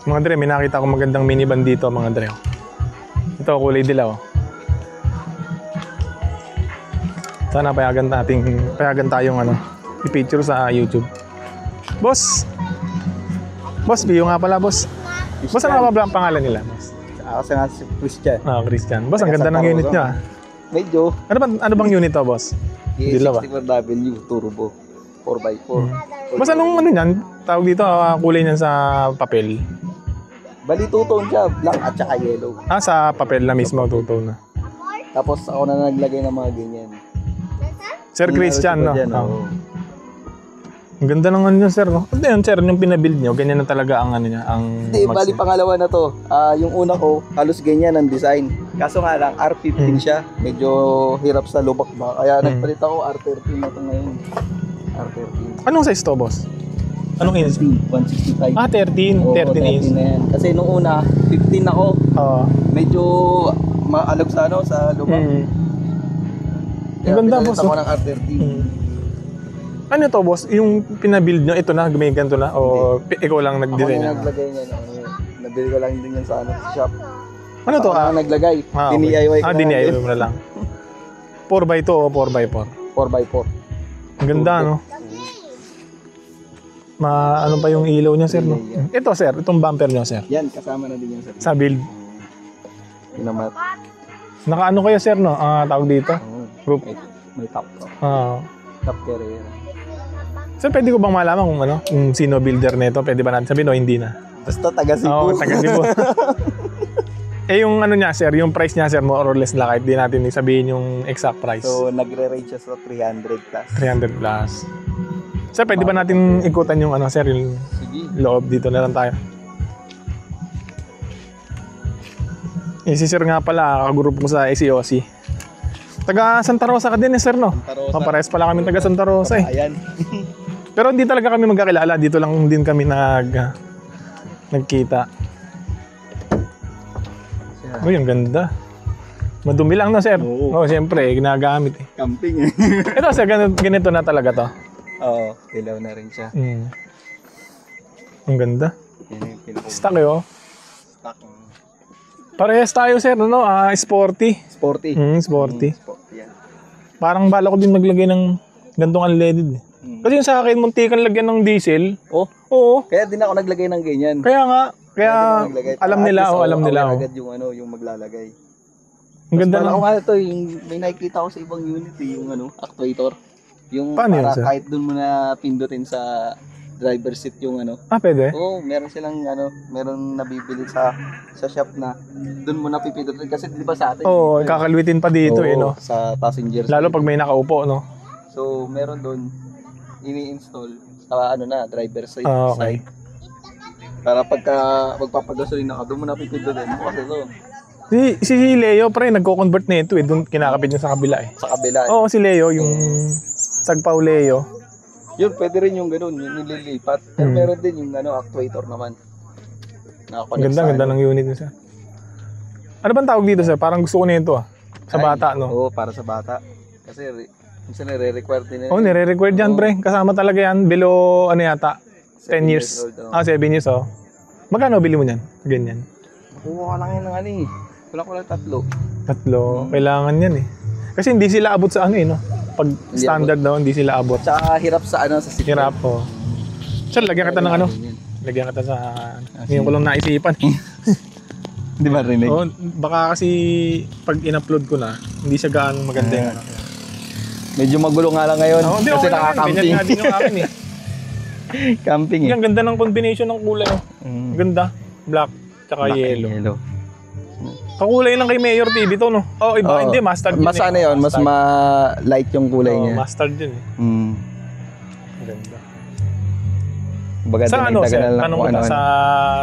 Mga dre, may nakita ko magandang minivan dito mga dre. Ito, kulay dilaw. Sana payagan tayong i-picture sa YouTube. Boss! Boss, Bio nga pala, boss. Boss, ano ba ang pangalan nila, boss? Ako nga si Christian. Christian. Boss, ang ganda ng unit niya. Medyo. Ano bang unit to, boss? Dilaw ba? E64W Turbo 4x4. Boss, anong niyan? Tawag dito, kulay niyan sa papel. Bali two-tone siya, black at saka yellow. Sa papel na mismo, two-tone na. Tapos ako na naglagay ng mga ganyan. Sir Christian, no? Dyan, Ang ganda ng niya, sir, no? Ano yan, sir, yung pinabuild nyo, ganyan na talaga ang niya, ang... Hindi, bali pangalawa na to. Yung una ko, halos ganyan ang design. Kaso nga lang, R15 siya. Medyo hirap sa lubak ba. Kaya nagpalit ako, R13 na to ngayon. R13. Anong size to, boss? Anong inch? 165. 13. Oo, 13 inch. 13 na yan. Kasi nung una, 15 ako. Medyo maalog sa lubak. Ang ganda, boss. Ako ng R13. Ano to, boss? Yung pinabuild nyo, ito na, may ganito na? O ikaw lang nag-design na? Ako na naglagay niyan. Nabili ko lang din yan sa shop. Ano to? Ako na naglagay. Okay. DIY ko na. DIY mo na lang. 4x2 o 4x4? 4x4. Ang ganda, no? Ano pa yung ilaw niya, sir, no? Ito, sir. Itong bumper nyo, sir. Yan, kasama na din yan, sir. Sa build. Pinamat. Nakaano kayo, sir, no? Tawag dito? Group. May top to. Top carrier. Sir, pwede ko bang malaman kung sino builder nito? Pwede ba natin sabihin o hindi na? Basta taga Cebu. Taga Cebu. Yung niya, sir, yung price niya, sir, more or less na kahit di natin sabihin yung exact price. So, nagre-range siya sa 300 plus. 300 plus. Sir, pwede ba natin ikutan yung sir, yung loob dito na lang tayo? Si sir nga pala, kagroup ko sa ACOC. Taga Santa Rosa ka din, sir, no? Parehas pala kami taga Santa Rosa, eh. Ayan. Pero hindi talaga kami magkakilala. Dito lang din kami nagkita. Uy, ang ganda. Madumi lang, no, sir? Oo, siyempre, ginagamit, eh. Camping, eh. Ito, sir, ganito na talaga to. Oo, ilaw na rin siya. Ang ganda. Stock, eh, oh. Stock. Parehas tayo, sir, sporty. Sporty. Sporty. Yan. Parang bala ko din maglagay ng gantong unleaded, eh. Kasi yung sa akin, muntikan lagyan ng diesel. Oo. Kaya din ako naglagay ng ganyan. Kaya nga, alam nila, agad yung maglalagay. Ang ganda na. ng... Ako nga ito, may nakikita ko sa ibang unit, yung actuator. Yung paano para yun, sir? kahit dun mo na pindutin sa driver seat yung pwede? Oo, meron silang meron nabibili sa shop na dun mo na pipindutin kasi di ba sa atin? Oo, kakalwitin pa dito, no? Sa passenger lalo pag may nakaupo, no? So, meron dun ini-install sa driver side. Okay. Para pagka magpapagasolina ka, doon mo na pipindutin mo kasi ito. Si Leo, pre, nagko-convert na ito, eh. Doon kinakapit niya sa kabila, eh. Sa kabila. Oo, si Leo, yung Sagpao Leo. Yun, pwede rin yung ganun, yung nililipat. Pero meron din yung actuator naman. Ang ganda ng unit niya, sir. Ano bang tawag dito, sir? Parang gusto ko na ito, sa bata, no? Oo, para sa bata. Kasi minsan nire-require din nila. Nire-require dyan, pre. Kasama talaga yan. Below, yata? 10 years. 7 years, oh. Magkano bili mo niyan? Ganyan. Kuha ka lang yan ng wala ko lang 3. 3. Kailangan yan, eh. Kasi hindi sila abot sa no? Pag standard daw, hindi sila abot. Tsaka hirap sa sa seat. Hirap, oh. Sir, lagyan kita ng Lagyan kita sa... Ngayon ko lang naisipan. Hindi ba rinig? Oo, baka kasi pag in-upload ko na, hindi siya gaano maganda yung Medyo magulo nga lang ngayon kasi nakakamping. Ganyan nga din yung akin, eh. Camping, eh. Ang ganda ng combination ng kulay, oh. Ganda. Black, tsaka yellow. Kakulay lang kay Mayor TV to, no? Iba, hindi, mustard yun. Mas yun, mas ma-light yung kulay niya. Mustard yun, eh. Ganda. Baga, sa sir? Tanong ko sa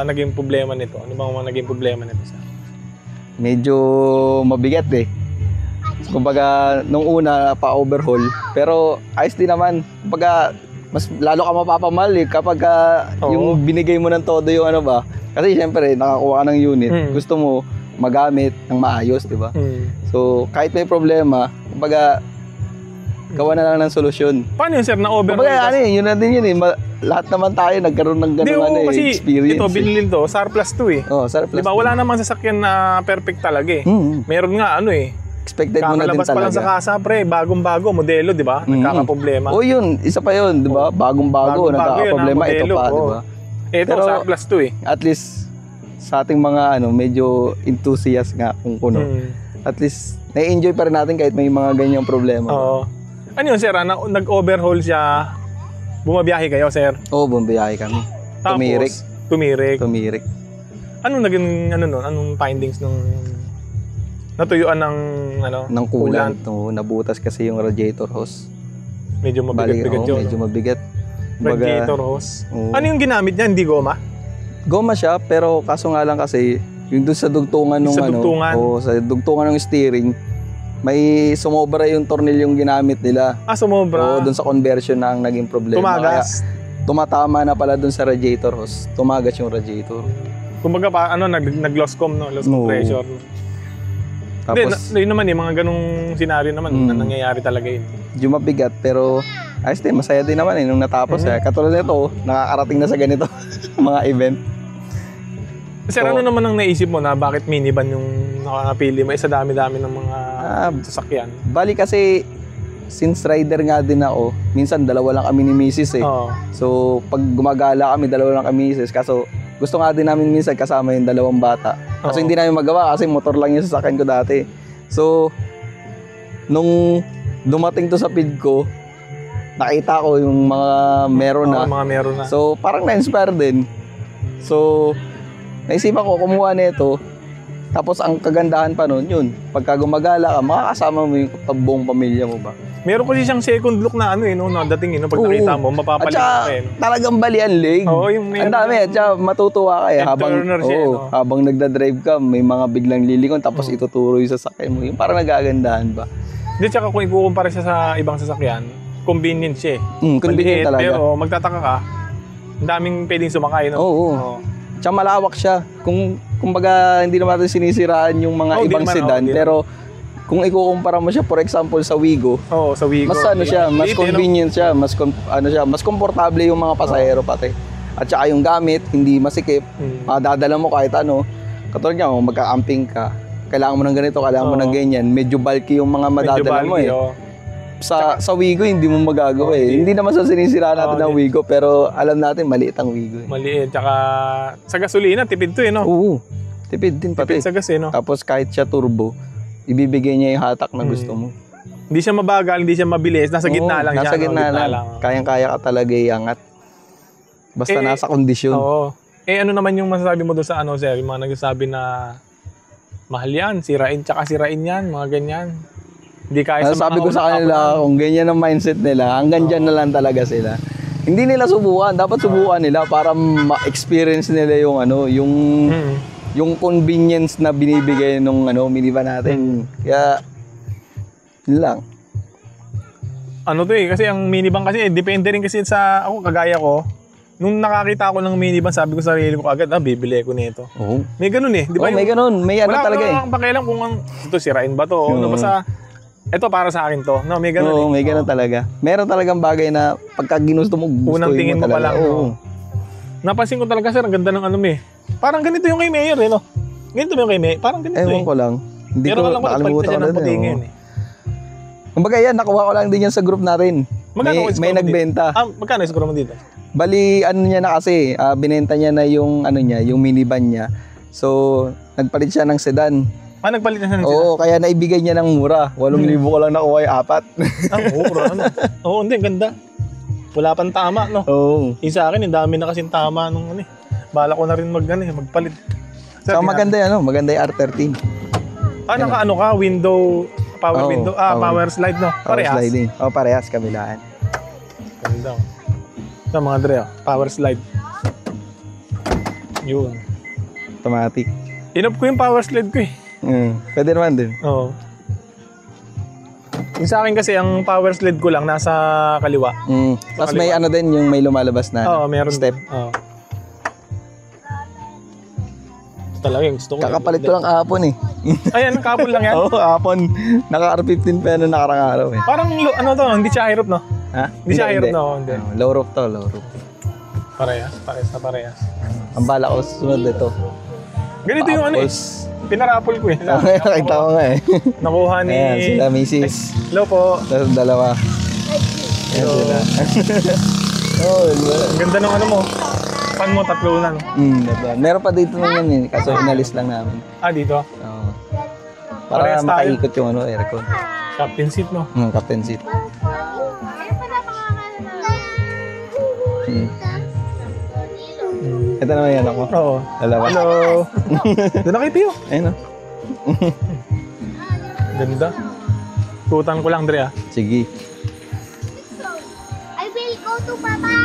naging problema nito. Ano bang mga naging problema nito, sir? Medyo mabigat, eh. Kumbaga, nung una, pa-overhaul. Pero, ayos din naman. Kumbaga, mas lalo ka mapapamahal, eh. Kapag yung binigay mo ng todo yung ba. Kasi, syempre, nakakuha ka ng unit. Gusto mo magamit ng maayos, di ba? So, kahit may problema, kumbaga, gawa na lang ng solusyon. Paano yun, sir? Na-overhaul? Kumbaga, yun na din yun, eh. lahat naman tayo nagkaroon ng Hindi, ganung oo, kasi experience. ito, binili to, surplus to eh. Oh, surplus. Di ba, wala namang sasakyan na perfect talaga eh. Meron nga ano eh. Expected mo na din Kakalabas pa lang talaga. sa kasa, pre, bagong-bago, modelo, di ba? Nagkakaproblema. Oh, yun. Isa pa yun, di ba? Bagong-bago, nagkakaproblema. Ito modelo, pa, di oo. ba? Ito, Pero- surplus to eh. At least, sa ating mga medyo enthusiast nga kung kuno. At least, nai-enjoy pa rin natin kahit may mga ganyang problema. Oo. Ano yun, sir? Nag-overhaul siya, bumabiyahe kayo, sir? Oo, bumbiyahe kami. Tapos, Tumirik. tumirik. Anong naging, anong findings nung natuyuan ng, Ng coolant. No, nabutas kasi yung radiator hose. Medyo mabigat-bigat yun. Medyo mabigat. Radiator hose. Oo. Ano yung ginamit niya? Hindi goma? Goma siya, pero kaso nga lang kasi, yung doon sa dugtungan ng Sa dugtungan? sa dugtungan ng steering, may sumobra yung tornilyong ginamit nila. Sumobra. Oo, doon sa conversion na ang naging problema. Tumagas. Kaya, tumatama na pala doon sa radiator hose. Tumagas yung radiator. Kumbaga pa, nag-loss com, no? Loss compression. Hindi, Tapos, yun naman yung mga ganong senaryo naman na nangyayari talaga yun. yung mabigat, pero ayos din, masaya din naman nung natapos. Katulad nito, nakakarating na sa ganito mga event. Sir, ano naman ang naisip mo na bakit minivan yung nakakapili mo? Sa dami-dami ng mga sasakyan. Bali kasi, since rider nga din ako, minsan dalawa lang kami ni Mrs. eh. Oo. So, pag gumagala kami, dalawa lang kami ni Mrs. Kaso, gusto nga din namin minsan kasama yung dalawang bata. Kaso Oo. hindi namin magawa kasi motor lang yung sasakyan ko dati. So, nung dumating to sa feed ko, nakita ko yung mga meron na. Mga meron na. So, parang na-inspire din. So, naisipan ko, kumuha nito. Tapos, ang kagandahan pa nun, yun. Pagka gumagala ka, makakasama mo yung buong pamilya mo ba? Meron kasi siyang second look na dating pag Oo. nakita mo, At mapapalit saka, ka eh. talagang balian leg. Oo, yung Ang dami, at saka matutuwa ka eh. Head turner siya, no? Habang nagdadrive ka, may mga biglang lilingon, tapos ituturo yung sasakyan mo. Yung parang nagagandahan ba? Hindi, tsaka kung ikukumpara siya sa ibang sasakyan, convenient siya eh. Convenient Maliit, talaga. Pero magtataka ka, ang daming pwedeng sumakay, no? Oo. Tsaka malawak siya. Kumbaga, hindi naman natin sinisiraan yung mga Oo, di ibang naman, sedan. di Pero, kung ikukumpara mo siya, for example, sa Wigo, Oo, sa Wigo. mas siya, mas Liit, convenient siya, mas komportable yung mga pasahero pati. At saka yung gamit, hindi masikip, madadala mo kahit ano. Katulad niya, kung magka-camping ka, kailangan mo ng ganito, kailangan mo ng ganyan. Medyo bulky yung mga madadala mo eh. Sa Wigo, hindi mo magagawa eh. Hindi naman sa sinisira natin ng Wigo, pero alam natin, maliit ang Wigo eh. Maliit, tsaka sa gasolina, tipid to eh, no? Oo, tipid din pati. Tipid sa gas eh, no? Tapos kahit siya turbo, ibibigay niya yung hatak na gusto mo. Hindi siya mabagal, hindi siya mabilis, nasa gitna lang siya. Nasa gitna lang. Kayang-kaya ka talaga iangat. Basta nasa kondisyon. Oo. Ano naman yung masasabi mo doon sa sir? Yung mga nagsasabi na mahal yan, tsaka sirain yan, mga ganyan. Hindi kaya sa Sabi ko sa kanila, kung ganyan ang mindset nila, hanggang dyan na lang talaga sila. Hindi nila subukan, dapat subukan nila para ma-experience nila yung yung convenience na binibigay nung minivan natin. Kaya, yun lang. Kasi ang minivan kasi, depende rin kasi sa, ako kagaya ko, nung nakakita ako ng minivan, sabi ko sa sarili ko agad, bibili ko nito. Oo. May ganun eh, di ba? May ganun, may talaga eh. Wala akong pakialam kung ito sirain ba to, basta, ito para sa akin to. No, may ganun Oo, may ganun talaga. Meron talagang bagay na pagka ginusto mo, gusto unang tingin mo pa lang. Oo. Napansin ko talaga sir, ang ganda ng parang ganito yung kay Mayor eh, no? Ganito ba yung kay Mayor? Parang ganito Ewan ko lang. Hindi Pero ko alam ko, nakalimutan ko nagpalit na siya na ng puti din. ngayon eh. Kumbaga yan, nakuha ko lang din yan sa group natin. Magkano May nagbenta. Magkano yung mo dito? Bali, niya na kasi, binenta niya na yung, yung minivan niya. So, nagpalit siya ng sedan. Nagpalit na siya ng Oo, kaya naibigay niya ng mura. 8,000 ko lang nakuha yung 4. mura, Oo, hindi, ganda. Wala pang tama, no? Oo. Yung sa akin, ang dami na kasing tama nung Bala ko na rin magpalit. So, maganda yan, maganda yung R13. Naka ka, window, power window, power slide, no? Parehas. Power sliding. Parehas, kabilaan. Ganda. Ito mga dre, power slide. Yun. Automatic. Inop ko yung power slide ko eh. Pwede naman din. Oo. Yung sa akin kasi, ang power slide ko lang nasa kaliwa. Tapos may din, yung may lumalabas na meron step. Oo. Talaga yung gusto ko. Kakapalit ko lang kahapon eh. Ayan, kapon lang yan. Oo, kahapon. Naka-R15 pa yan nakarang araw eh. Parang hindi siya high roof, no? Ha? Hindi siya high roof, no? Hindi. Low roof to, low roof. Parehas, parehas na parehas. Ang bala ko susunod ito. Ganito yung ano eh. Apples. Pinarapol ko eh. Nakita ko nga eh. Nakuha ni... Ayan, sila misis. Hello po. Tapos dalawa. Ayan Hello. sila. Oh, Ang ganda ng ano mo. Pan mo, tatlo na. No? diba? Meron pa dito naman eh. Kaso inalis lang namin. Ah, dito. Oo. Para Parehas tayo. makaikot yung ano, aircon. Captain seat, no? Captain seat. Ito naman yan ako. Oo. Dalawa. Hello. Doon na kay Pio. Ayun o. Ganda. Tutan ko lang, Dre ah. Sige. I will go to Papa.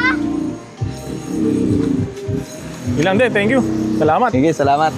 Ilan din, thank you. Salamat. Sige, salamat.